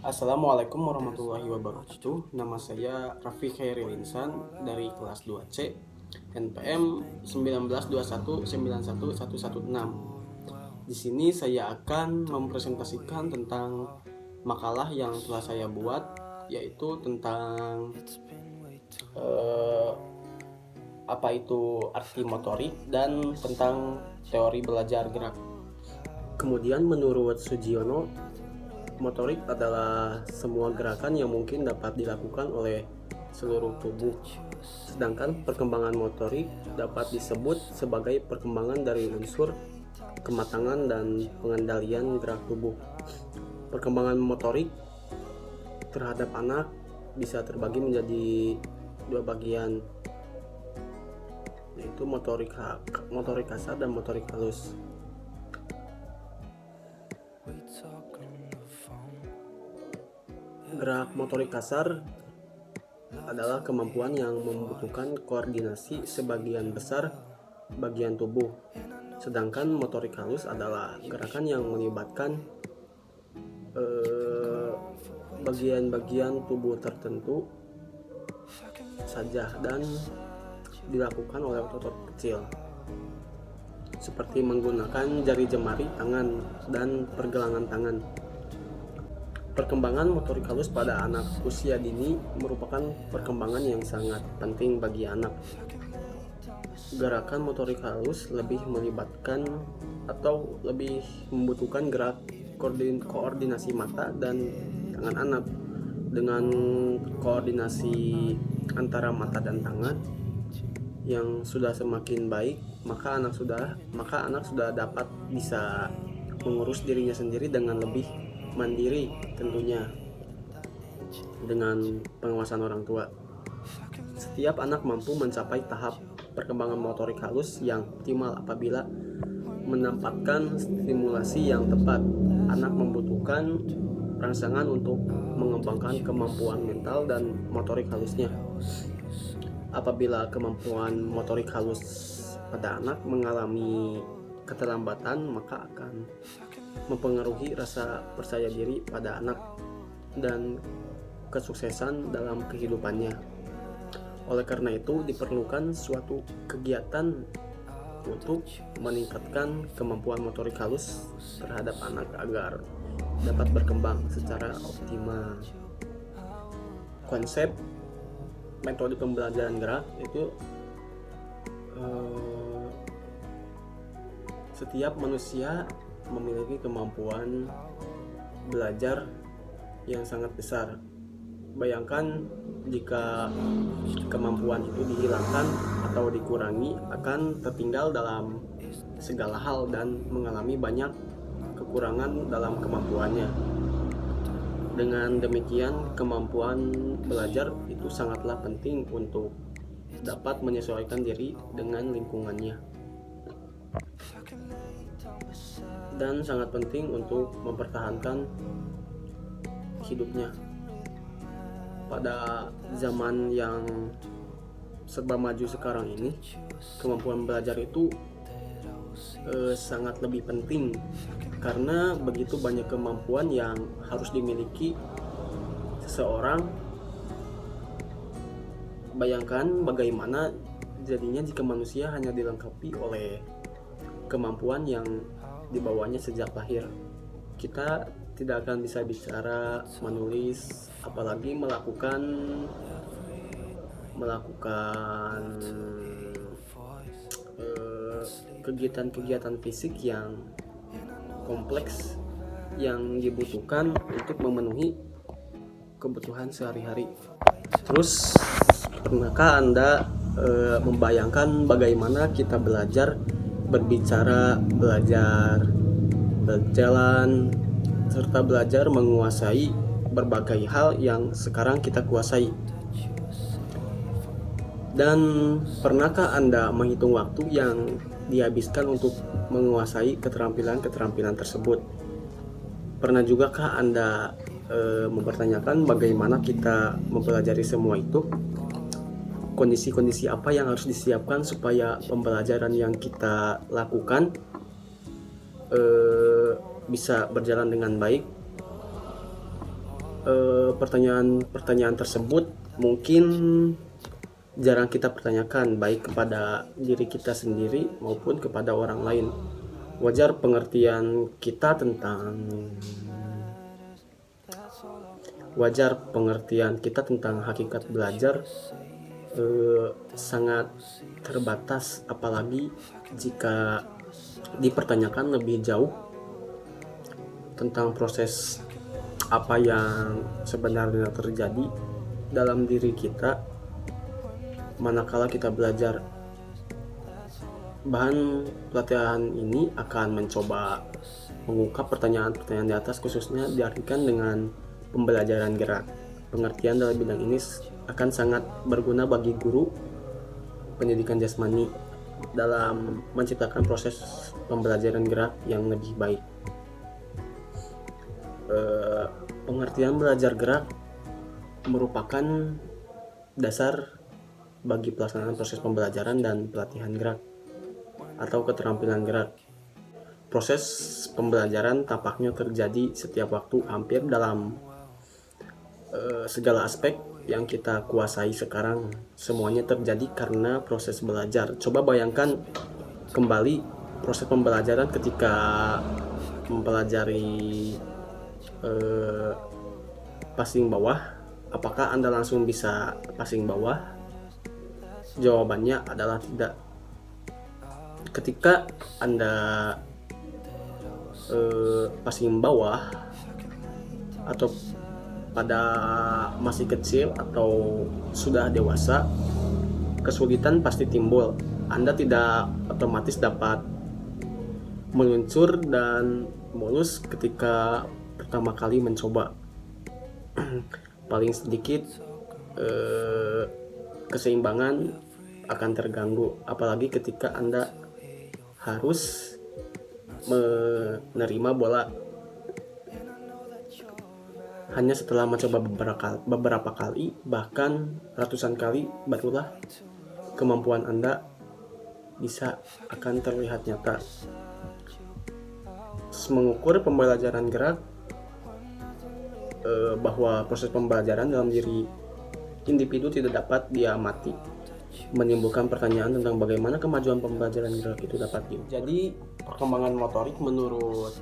Assalamualaikum warahmatullahi wabarakatuh. Nama saya Raffi Khairil Insan dari kelas 2C, NPM 1921911116. Di sini saya akan mempresentasikan tentang makalah yang telah saya buat, yaitu tentang apa itu arti motorik dan tentang teori belajar gerak. Kemudian menurut Sugiono, motorik adalah semua gerakan yang mungkin dapat dilakukan oleh seluruh tubuh. Sedangkan perkembangan motorik dapat disebut sebagai perkembangan dari unsur kematangan dan pengendalian gerak tubuh. Perkembangan motorik terhadap anak bisa terbagi menjadi dua bagian, yaitu motorik kasar dan motorik halus. Gerak motorik kasar adalah kemampuan yang membutuhkan koordinasi sebagian besar bagian tubuh. Sedangkan motorik halus adalah gerakan yang melibatkan bagian-bagian tubuh tertentu saja dan dilakukan oleh otot kecil, seperti menggunakan jari jemari tangan dan pergelangan tangan. Perkembangan motorik halus pada anak usia dini merupakan perkembangan yang sangat penting bagi anak. Gerakan motorik halus lebih melibatkan atau lebih membutuhkan gerak koordinasi mata dan tangan anak. Dengan koordinasi antara mata dan tangan yang sudah semakin baik, maka anak sudah dapat bisa mengurus dirinya sendiri dengan lebih mandiri, tentunya dengan pengawasan orang tua. Setiap anak mampu mencapai tahap perkembangan motorik halus yang optimal apabila mendapatkan stimulasi yang tepat. Anak membutuhkan rangsangan untuk mengembangkan kemampuan mental dan motorik halusnya. Apabila kemampuan motorik halus pada anak mengalami keterlambatan, maka akan mempengaruhi rasa percaya diri pada anak dan kesuksesan dalam kehidupannya. Oleh karena itu, diperlukan suatu kegiatan untuk meningkatkan kemampuan motorik halus terhadap anak agar dapat berkembang secara optimal. Konsep metode pembelajaran gerak itu setiap manusia memiliki kemampuan belajar yang sangat besar. Bayangkan jika kemampuan itu dihilangkan atau dikurangi, akan tertinggal dalam segala hal dan mengalami banyak kekurangan dalam kemampuannya. Dengan demikian, kemampuan belajar itu sangatlah penting untuk dapat menyesuaikan diri dengan lingkungannya, dan sangat penting untuk mempertahankan hidupnya. Pada zaman yang serba maju sekarang ini, kemampuan belajar itu sangat lebih penting karena begitu banyak kemampuan yang harus dimiliki seseorang. Bayangkan bagaimana jadinya jika manusia hanya dilengkapi oleh kemampuan yang dibawanya sejak lahir. Kita tidak akan bisa bicara, menulis, apalagi melakukan kegiatan-kegiatan fisik yang kompleks yang dibutuhkan untuk memenuhi kebutuhan sehari-hari. Terus, pernahkah Anda membayangkan bagaimana kita belajar berbicara, belajar berjalan, serta belajar menguasai berbagai hal yang sekarang kita kuasai? Dan pernahkah Anda menghitung waktu yang dihabiskan untuk menguasai keterampilan-keterampilan tersebut? Pernah jugakah Anda mempertanyakan bagaimana kita mempelajari semua itu? Kondisi-kondisi apa yang harus disiapkan supaya pembelajaran yang kita lakukan bisa berjalan dengan baik? pertanyaan tersebut mungkin jarang kita pertanyakan, baik kepada diri kita sendiri maupun kepada orang lain. Wajar pengertian kita tentang hakikat belajar sangat terbatas, apalagi jika dipertanyakan lebih jauh tentang proses apa yang sebenarnya terjadi dalam diri kita manakala kita belajar. Bahan pelatihan ini akan mencoba mengungkap pertanyaan-pertanyaan di atas, khususnya diartikan dengan pembelajaran gerak. Pengertian dalam bidang ini akan sangat berguna bagi guru pendidikan jasmani dalam menciptakan proses pembelajaran gerak yang lebih baik. Pengertian belajar gerak merupakan dasar bagi pelaksanaan proses pembelajaran dan pelatihan gerak atau keterampilan gerak. Proses pembelajaran tampaknya terjadi setiap waktu, hampir dalam segala aspek yang kita kuasai sekarang. Semuanya terjadi karena proses belajar. Coba bayangkan kembali proses pembelajaran ketika mempelajari passing bawah. Apakah Anda langsung bisa passing bawah? Jawabannya adalah tidak. Ketika Anda passing bawah atau pada masih kecil atau sudah dewasa, kesulitan pasti timbul. Anda tidak otomatis dapat meluncur dan mulus ketika pertama kali mencoba. Paling sedikit keseimbangan akan terganggu, apalagi ketika Anda harus menerima bola. Hanya setelah mencoba beberapa kali, bahkan ratusan kali, barulah kemampuan Anda bisa akan terlihat nyata. Mengukur pembelajaran gerak, bahwa proses pembelajaran dalam diri individu tidak dapat diamati, menimbulkan pertanyaan tentang bagaimana kemajuan pembelajaran gerak itu dapat diukur. Jadi perkembangan motorik menurut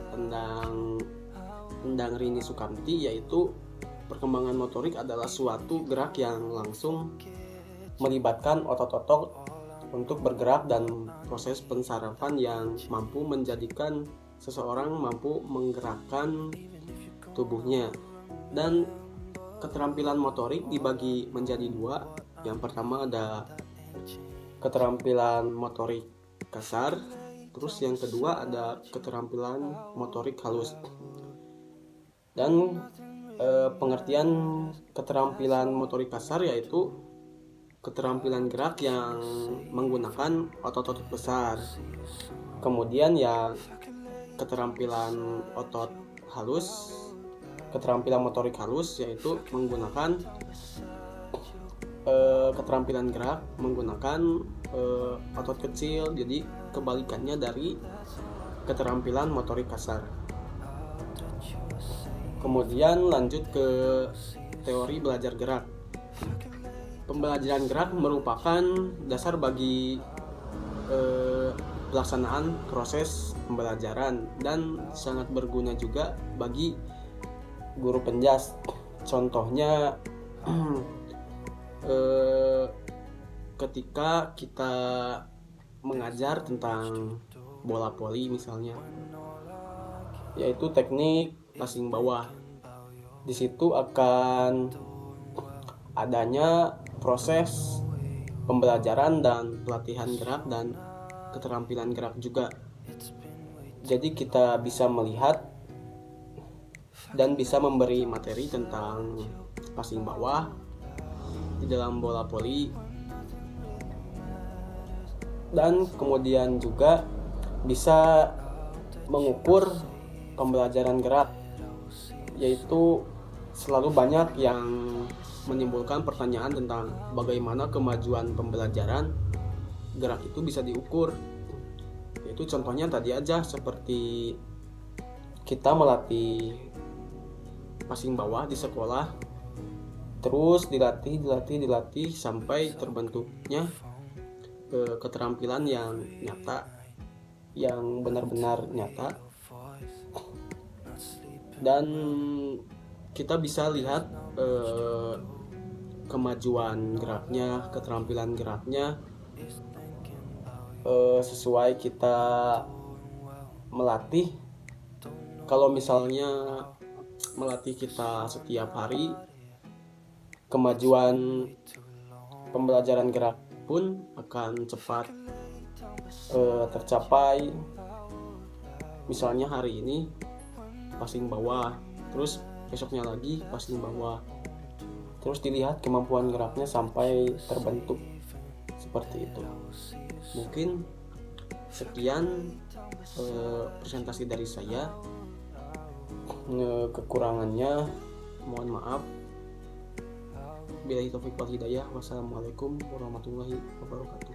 Endang Rini Sukamti, yaitu perkembangan motorik adalah suatu gerak yang langsung melibatkan otot-otot untuk bergerak dan proses pensarafan yang mampu menjadikan seseorang mampu menggerakkan tubuhnya. Dan keterampilan motorik dibagi menjadi dua. Yang pertama ada keterampilan motorik kasar, terus yang kedua ada keterampilan motorik halus. Dan pengertian keterampilan motorik kasar yaitu keterampilan gerak yang menggunakan otot-otot besar. Kemudian yang keterampilan otot halus, keterampilan motorik halus yaitu menggunakan keterampilan gerak menggunakan otot kecil. Jadi kebalikannya dari keterampilan motorik kasar. Kemudian lanjut ke teori belajar gerak. Pembelajaran gerak merupakan dasar bagi pelaksanaan proses pembelajaran dan sangat berguna juga bagi guru penjas. Contohnya ketika kita mengajar tentang bola voli misalnya, yaitu teknik passing bawah. Di situ akan adanya proses pembelajaran dan pelatihan gerak dan keterampilan gerak juga. Jadi kita bisa melihat dan bisa memberi materi tentang passing bawah di dalam bola voli, dan kemudian juga bisa mengukur pembelajaran gerak, yaitu selalu banyak yang menimbulkan pertanyaan tentang bagaimana kemajuan pembelajaran gerak itu bisa diukur. Yaitu contohnya tadi aja seperti kita melatih paling bawah di sekolah, terus dilatih sampai terbentuknya keterampilan yang nyata, yang benar-benar nyata. Dan kita bisa lihat kemajuan geraknya, keterampilan geraknya sesuai kita melatih. Kalau misalnya melatih kita setiap hari, kemajuan pembelajaran gerak pun akan cepat tercapai. Misalnya hari ini paling bawah, terus besoknya lagi paling bawah, terus dilihat kemampuan geraknya sampai terbentuk seperti itu. Mungkin sekian presentasi dari saya. Kekurangannya mohon maaf. Billahi taufiq wal hidayah. Wassalamualaikum warahmatullahi wabarakatuh.